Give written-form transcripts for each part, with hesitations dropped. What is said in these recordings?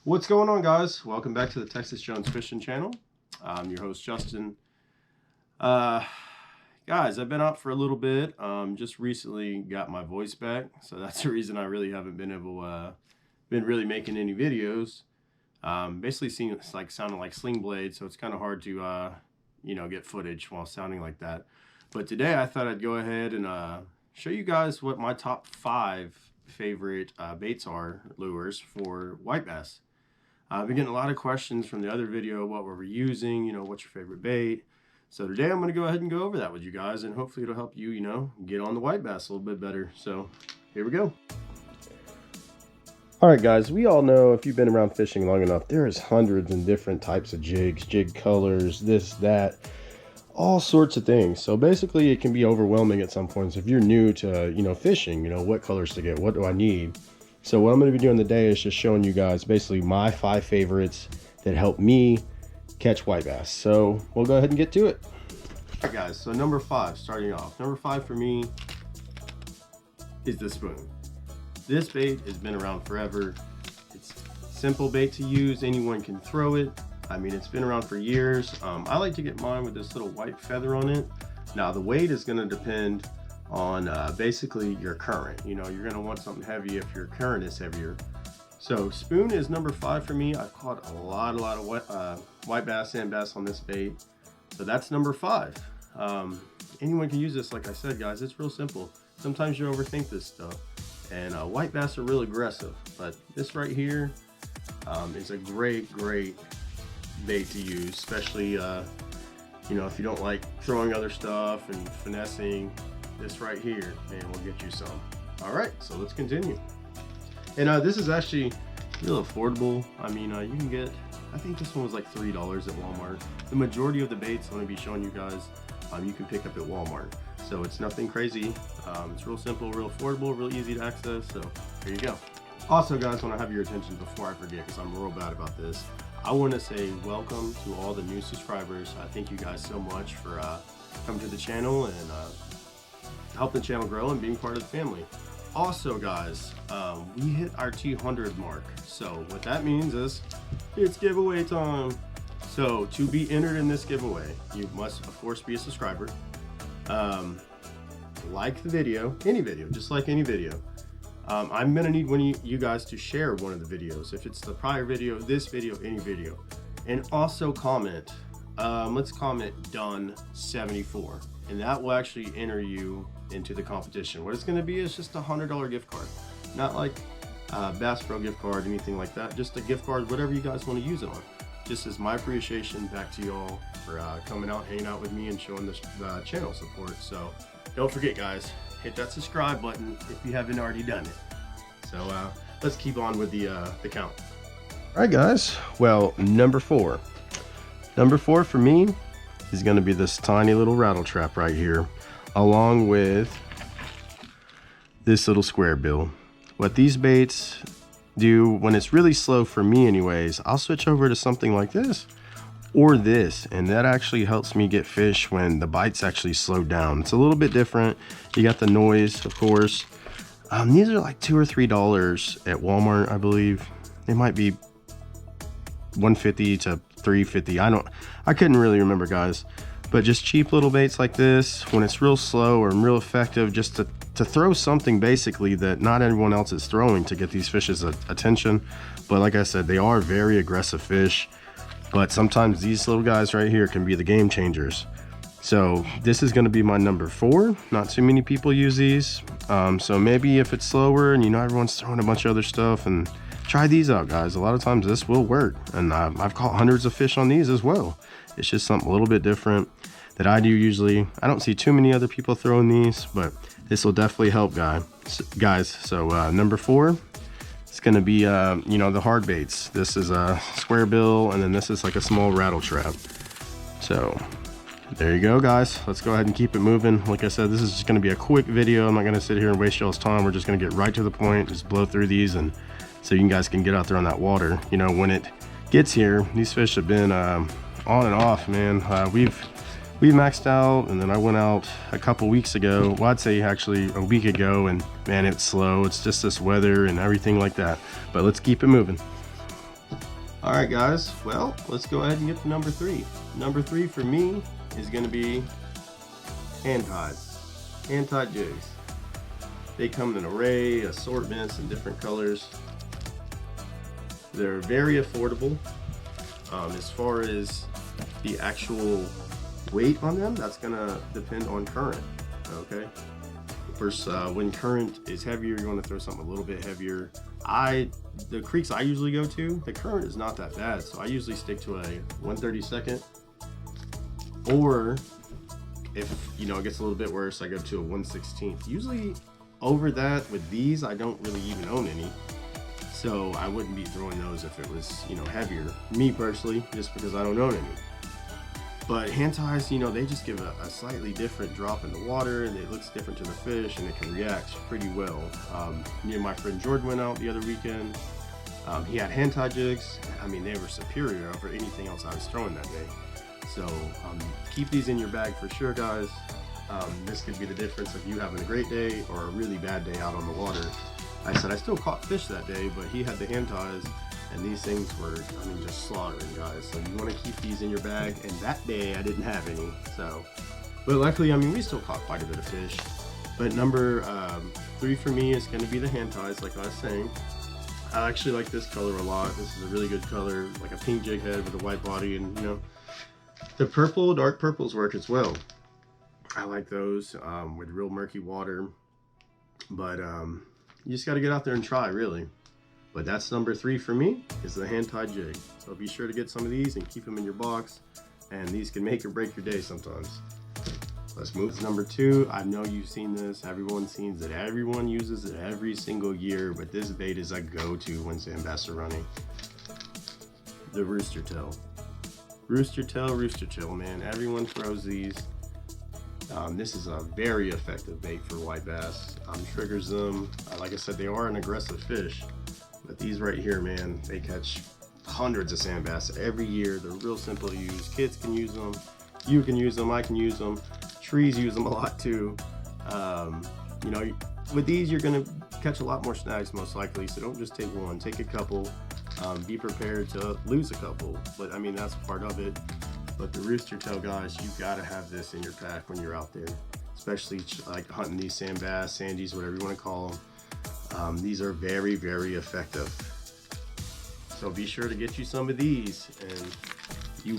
What's going on, guys? Welcome back to the Texas Jones Fishing Channel. I'm your host, Justin. Guys, I've been out for a little bit. Just recently got my voice back, so that's the reason I really haven't been really making any videos. Basically, it's like sounding like Sling Blade, so it's kind of hard to get footage while sounding like that. But today I thought I'd go ahead and show you guys what my top 5 favorite baits are, lures for white bass. I've been getting a lot of questions from the other video, what we're using, what's your favorite bait. So today I'm going to go ahead and go over that with you guys, and hopefully it'll help you, get on the white bass a little bit better. So here we go. All right, guys, we all know, if you've been around fishing long enough, there's hundreds and different types of jigs, jig colors, this, that, all sorts of things. So basically it can be overwhelming at some points. If you're new to, fishing, what colors to get, what do I need? So what I'm going to be doing today is just showing you guys basically my 5 favorites that help me catch white bass. So we'll go ahead and get to it. All right, guys, so number 5, starting off. Number 5 for me is the spoon. This bait has been around forever. It's simple bait to use. Anyone can throw it. I mean, it's been around for years. I like to get mine with this little white feather on it. Now, the weight is going to depend on basically your current. You're going to want something heavy if your current is heavier. So spoon is number 5 for me. I've caught a lot of white bass and bass on this bait. So that's number 5. Anyone can use this. Like I said, guys, it's real simple. Sometimes you overthink this stuff, and white bass are real aggressive, but this right here is a great bait to use, especially if you don't like throwing other stuff and finessing. This right here, man, will get you some. All right, so let's continue. And this is actually real affordable. I mean, you can get, I think this one was like $3 at Walmart. The majority of the baits I'm going to be showing you guys, you can pick up at Walmart. So it's nothing crazy. It's real simple, real affordable, real easy to access. So here you go. Also, guys, when I have your attention, before I forget, because I'm real bad about this, I want to say welcome to all the new subscribers. I thank you guys so much for coming to the channel and helping the channel grow and being part of the family. Also, guys, we hit our 200 mark. So what that means is it's giveaway time. So to be entered in this giveaway, you must, of course, be a subscriber. Like the video, any video, just like any video. I'm gonna need one of you guys to share one of the videos. If it's the prior video, this video, any video. And also comment, let's comment done 74. And that will actually enter you into the competition. What it's gonna be is just a $100 gift card. Not like Bass Pro gift card, anything like that. Just a gift card, whatever you guys wanna use it on. Just as my appreciation back to y'all for coming out, hanging out with me and showing this channel support. So don't forget, guys, hit that subscribe button if you haven't already done it. So let's keep on with the count. All right, guys. Well, number 4. Number 4 for me is going to be this tiny little rattle trap right here, along with this little square bill. What these baits do when it's really slow, for me anyways, I'll switch over to something like this or this, and that actually helps me get fish when the bites actually slow down. It's a little bit different. You got the noise, of course. These are like $2 or $3 at Walmart, I believe. They might be $150 to $350. I couldn't really remember, guys. But just cheap little baits like this, when it's real slow or real effective, just to throw something basically that not everyone else is throwing to get these fish's attention. But like I said, they are very aggressive fish. But sometimes these little guys right here can be the game changers. So this is going to be my number 4. Not too many people use these. So maybe if it's slower and everyone's throwing a bunch of other stuff, and try these out, guys. A lot of times this will work. And I've caught hundreds of fish on these as well. It's just something a little bit different that I do usually. I don't see too many other people throwing these, but this will definitely help, guys. So number 4. It's going to be, the hard baits. This is a square bill, and then this is like a small rattle trap. So there you go, guys. Let's go ahead and keep it moving. Like I said, this is just going to be a quick video. I'm not going to sit here and waste y'all's time. We're just going to get right to the point, just blow through these, and so you guys can get out there on that water. When it gets here, these fish have been on and off, man. We maxed out, and then I went out a couple weeks ago. Well, I'd say actually a week ago, and man, it's slow. It's just this weather and everything like that. But let's keep it moving. All right, guys. Well, let's go ahead and get to number 3. Number 3 for me is going to be hand-tied. Hand-tied jigs. They come in an array, assortments, and different colors. They're very affordable. As far as the actual weight on them, that's gonna depend on current. Okay. First, when current is heavier, you're going to throw something a little bit heavier. The creeks I usually go to, the current is not that bad, so I usually stick to a 1/32, or if it gets a little bit worse, I go to a 1/16. Usually over that with these, I don't really even own any, so I wouldn't be throwing those if it was heavier. Me personally, just because I don't own any. But hand ties, they just give a slightly different drop in the water, and it looks different to the fish, and it can react pretty well. Me and my friend Jordan went out the other weekend. He had hand tie jigs. I mean, they were superior over anything else I was throwing that day. So keep these in your bag for sure, guys. This could be the difference of you having a great day or a really bad day out on the water. I still caught fish that day, but he had the hand ties. And these things were, just slaughtering, guys. So you want to keep these in your bag. And that day I didn't have any. But luckily, we still caught quite a bit of fish. But number 3 for me is going to be the hand ties, like I was saying. I actually like this color a lot. This is a really good color, like a pink jig head with a white body, and the purple, dark purples work as well. I like those with real murky water. But you just got to get out there and try, really. But that's number 3 for me, is the hand-tied jig. So be sure to get some of these and keep them in your box. And these can make or break your day sometimes. Let's move to number 2. I know you've seen this. Everyone's seen it. Everyone uses it every single year. But this bait is a go-to when sand bass are running. The rooster tail. Rooster tail, man. Everyone throws these. This is a very effective bait for white bass. Triggers them. Like I said, they are an aggressive fish. But these right here, man, they catch hundreds of sand bass every year. They're real simple to use. Kids can use them. You can use them. I can use them. Trees use them a lot too. With these, you're going to catch a lot more snags most likely. So don't just take one. Take a couple. Be prepared to lose a couple. But that's part of it. But the rooster tail, guys, you've got to have this in your pack when you're out there. Especially like hunting these sand bass, sandies, whatever you want to call them. These are very, very effective. So be sure to get you some of these, and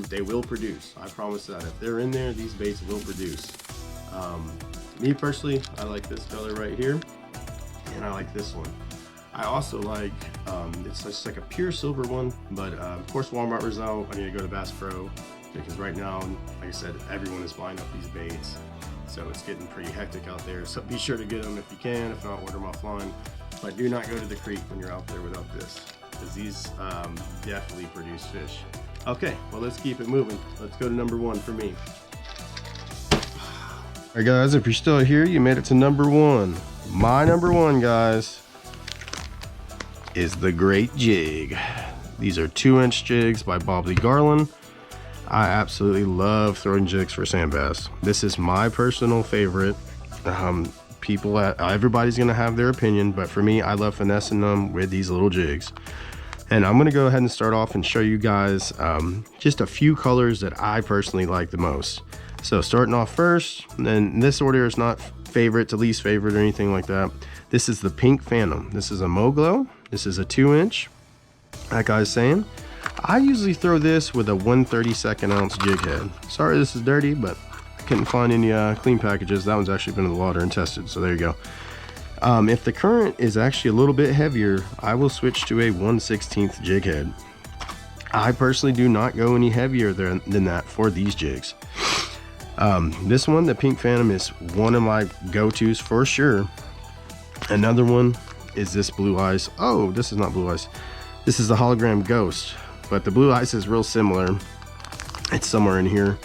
they will produce. I promise that. If they're in there, these baits will produce. Me personally, I like this color right here, and I like this one. I also like, it's just like a pure silver one, but of course Walmart was out. I need to go to Bass Pro, because right now, like I said, everyone is buying up these baits. So it's getting pretty hectic out there. So be sure to get them if you can. If not, order them offline. But do not go to the creek when you're out there without this, because these definitely produce fish. Okay, well, let's keep it moving. Let's go to number 1 for me. All right, guys, if you're still here, you made it to number 1. My number 1, guys, is the Great Jig. These are 2-inch jigs by Bob Lee Garland. I absolutely love throwing jigs for sand bass. This is my personal favorite. Everybody's gonna have their opinion, but for me, I love finessing them with these little jigs. And I'm gonna go ahead and start off and show you guys just a few colors that I personally like the most. So starting off first, and this order is not favorite to least favorite or anything like that. This is the Pink Phantom. This is a Moglo. This is a 2-inch. Like I was saying, I usually throw this with a 1/32 ounce jig head. Sorry this is dirty, but I couldn't find any clean packages. That one's actually been in the water and tested, so there you go. If the current is actually a little bit heavier, I will switch to a 1/16 jig head. I personally do not go any heavier than that for these jigs. This one, the Pink Phantom, is one of my go-tos for sure. Another one is this Blue Ice. Oh, this is not Blue Ice. This is the Hologram Ghost, but the Blue Ice is real similar. It's somewhere in here.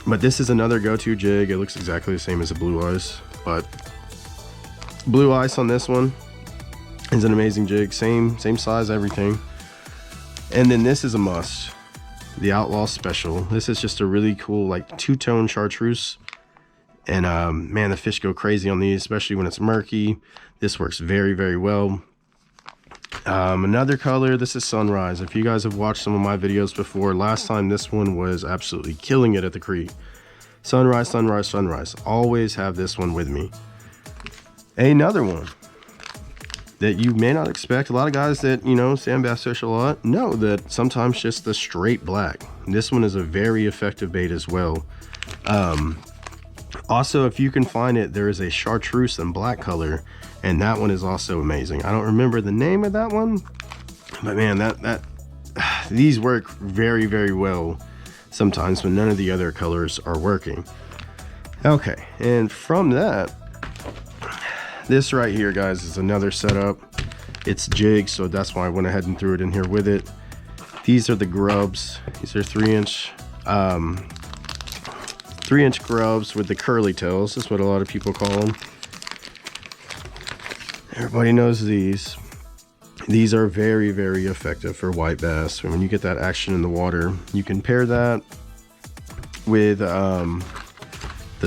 But this is another go-to jig. It looks exactly the same as the Blue Ice, but Blue Ice on this one is an amazing jig. Same size, everything. And then this is a must. The Outlaw Special. This is just a really cool, like, two-tone chartreuse. And man, the fish go crazy on these, especially when it's murky. This works very, very well. Another color, this is Sunrise. If you guys have watched some of my videos before, last time this one was absolutely killing it at the creek. Sunrise, Sunrise, Sunrise. Always have this one with me. Another one that you may not expect. A lot of guys that, you know, sand bass fish a lot know that sometimes just the straight black. This one is a very effective bait as well. Also, if you can find it, there is a chartreuse in black color, and that one is also amazing. I don't remember the name of that one, but man, these work very, very well sometimes when none of the other colors are working. Okay, and from that, this right here, guys, is another setup. It's jigs, so that's why I went ahead and threw it in here with it. These are the grubs. These are 3-inch grubs with the curly tails. That's what a lot of people call them. Everybody knows these. These are very, very effective for white bass. When you get that action in the water, you can pair that with the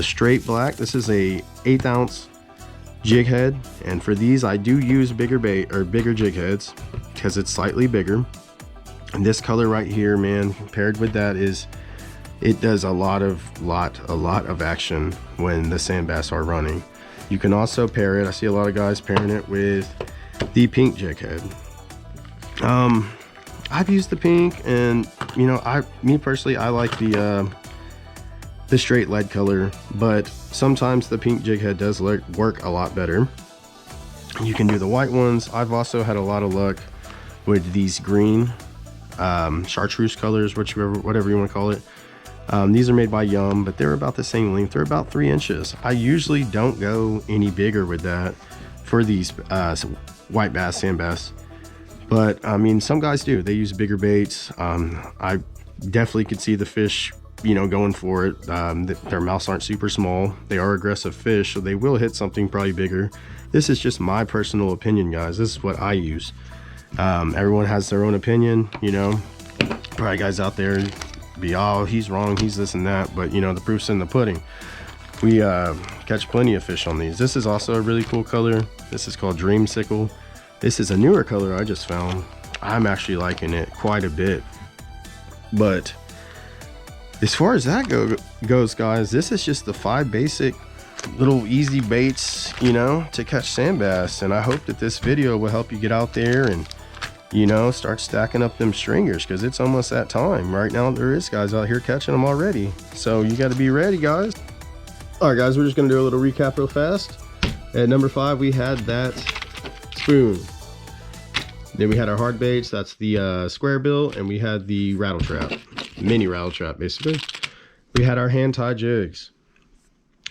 straight black. This is a 1/8 ounce jig head, and for these I do use bigger bait or bigger jig heads because it's slightly bigger. And this color right here, man, paired with that, it does a lot of action when the sand bass are running. You can also pair it, I see a lot of guys pairing it with the pink jig head. I've used the pink, and you know, me personally, I like the straight lead color, but sometimes the pink jig head does work a lot better. You can do the white ones. I've also had a lot of luck with these green chartreuse colors, whatever you want to call it. These are made by Yum, but they're about the same length. They're about 3 inches. I usually don't go any bigger with that for these white bass, sand bass, but I mean, some guys do. They use bigger baits. I definitely could see the fish, you know, going for it. Their mouths aren't super small. They are aggressive fish, so they will hit something probably bigger. This is just my personal opinion, guys. This is what I use. Everyone has their own opinion, you know. Probably guys out there be, oh, he's wrong, he's this and that, but you know, the proof's in the pudding. We catch plenty of fish on these. This is also a really cool color. This is called Dreamsicle. This is a newer color I just found. I'm actually liking it quite a bit. But as far as that goes, guys, this is just the 5 basic little easy baits, you know, to catch sand bass. And I hope that this video will help you get out there and, you know, start stacking up them stringers, because it's almost that time. Right now there is guys out here catching them already, so you got to be ready, guys. All right, guys, we're just gonna do a little recap real fast. At number 5, we had that spoon. Then we had our hard baits, that's the square bill, and we had the rattle trap, mini rattle trap basically. We had our hand tie jigs,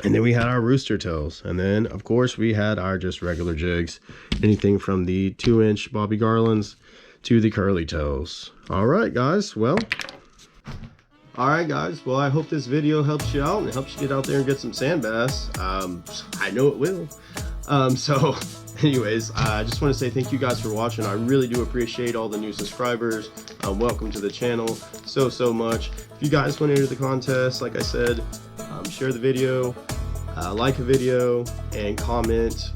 and then we had our rooster tails, and then of course we had our just regular jigs, anything from the 2-inch Bobby Garlands to the curly tails. All right, guys, well, I hope this video helps you out and it helps you get out there and get some sand bass. I know it will. So anyways, I just want to say thank you guys for watching. I really do appreciate all the new subscribers. Welcome to the channel so much. If you guys want to enter the contest, like I said, share the video, like a video, and comment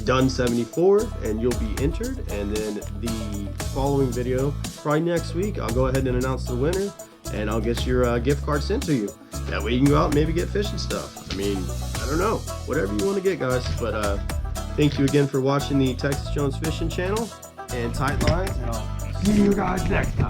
done 74 and you'll be entered. And then the following video, probably next week, I'll go ahead and announce the winner, and I'll get your gift card sent to you. That way you can go out and maybe get fishing stuff. I mean, I don't know, whatever you want to get, guys. But thank you again for watching the Texas Jones Fishing channel and Tight Lines, and I'll see you guys next time.